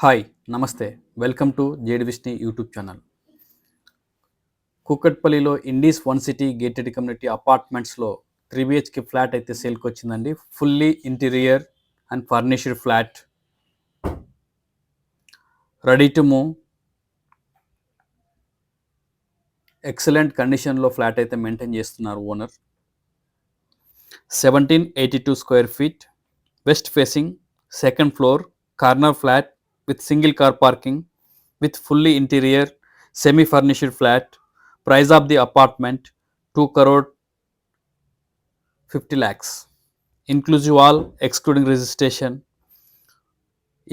Hi namaste welcome to JD Vishni YouTube channel. కూకట్పల్లిలో Indis one city gated community అపార్ట్మెంట్స్లో 3 BHK flat అయితే సేల్కి వచ్చిందండి. Fully interior and furnished flat, ready to move, excellent కండిషన్లో flat అయితే maintain చేస్తున్నారు owner. 1782 square feet, west facing, second floor, corner flat with single car parking, with fully interior, semi furnished flat. Price of the apartment 2 crore 50 lakhs, inclusive all excluding registration.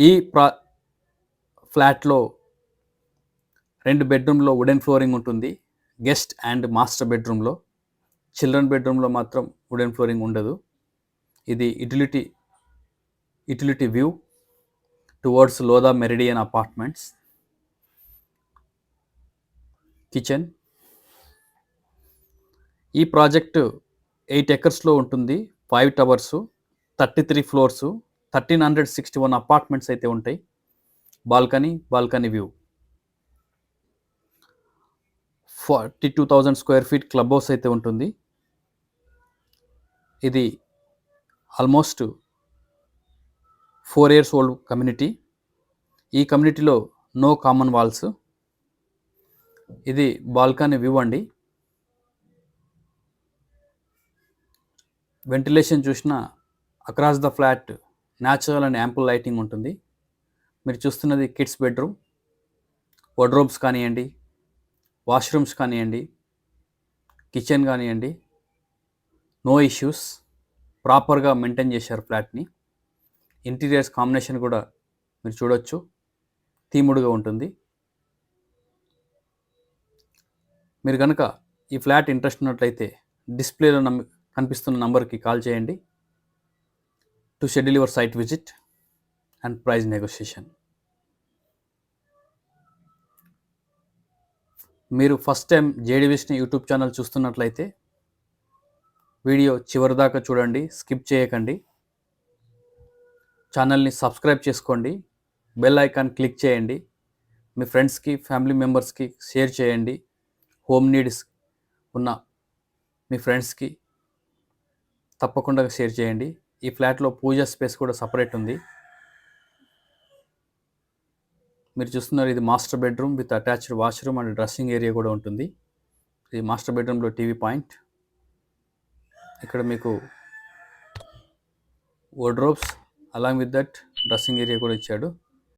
ఈ ఫ్లాట్లో 2 బెడ్రూమ్లో wooden flooring ఉంటుంది. Guest and master బెడ్రూమ్లో, children బెడ్రూమ్లో మాత్రం wooden flooring ఉండదు. ఇది utility view towards Lodha Meridian Apartments. Kitchen. ఈ ప్రాజెక్టు 8 ఎకర్స్లో ఉంటుంది. 5 టవర్స్, 33 ఫ్లోర్స్, 1361 అపార్ట్మెంట్స్ అయితే ఉంటాయి. Balcony view. 42,000 square feet club house అయితే ఉంటుంది. ఇది ఆల్మోస్ట్ 4 years ఓల్డ్ కమ్యూనిటీ. ఈ కమ్యూనిటీలో నో కామన్ వాల్స్. ఇది బాల్కనీ వ్యూ అండి. వెంటిలేషన్ చూసినా across the flat natural and ample lighting ఉంటుంది. మీరు చూస్తున్నది కిడ్స్ బెడ్రూమ్. వార్డ్రోబ్స్ కానివ్వండి, వాష్రూమ్స్ కానివ్వండి, కిచెన్ కానివ్వండి, నో ఇష్యూస్. ప్రాపర్గా మెయింటైన్ చేశారు ఫ్లాట్ని. ఇంటీరియర్స్ కాంబినేషన్ కూడా మీరు చూడొచ్చు, థీముడ్గా ఉంటుంది. మీరు కనుక ఈ ఫ్లాట్ ఇంట్రెస్ట్ ఉన్నట్లయితే డిస్ప్లేలో కనిపిస్తున్న నంబర్కి కాల్ చేయండి to schedule your site visit and price negotiation. మీరు first time JD Vishni YouTube channel చూస్తున్నట్లయితే వీడియో చివరిదాకా చూడండి, స్కిప్ చేయకండి. ఛానల్ని సబ్స్క్రైబ్ చేసుకోండి, బెల్ ఐకాన్ క్లిక్ చేయండి, మీ ఫ్రెండ్స్కి, ఫ్యామిలీ మెంబర్స్కి షేర్ చేయండి. హోమ్ నీడ్స్ ఉన్న మీ ఫ్రెండ్స్కి తప్పకుండా షేర్ చేయండి. ఈ ఫ్లాట్లో పూజా స్పేస్ కూడా సపరేట్ ఉంది. మీరు చూస్తున్నారు, ఇది master bedroom with attached washroom and dressing area కూడా ఉంటుంది. ఇది మాస్టర్ బెడ్రూమ్లో టీవీ పాయింట్. ఇక్కడ మీకు wardrobes along with that dressing area కూడా ఇచ్చాడు.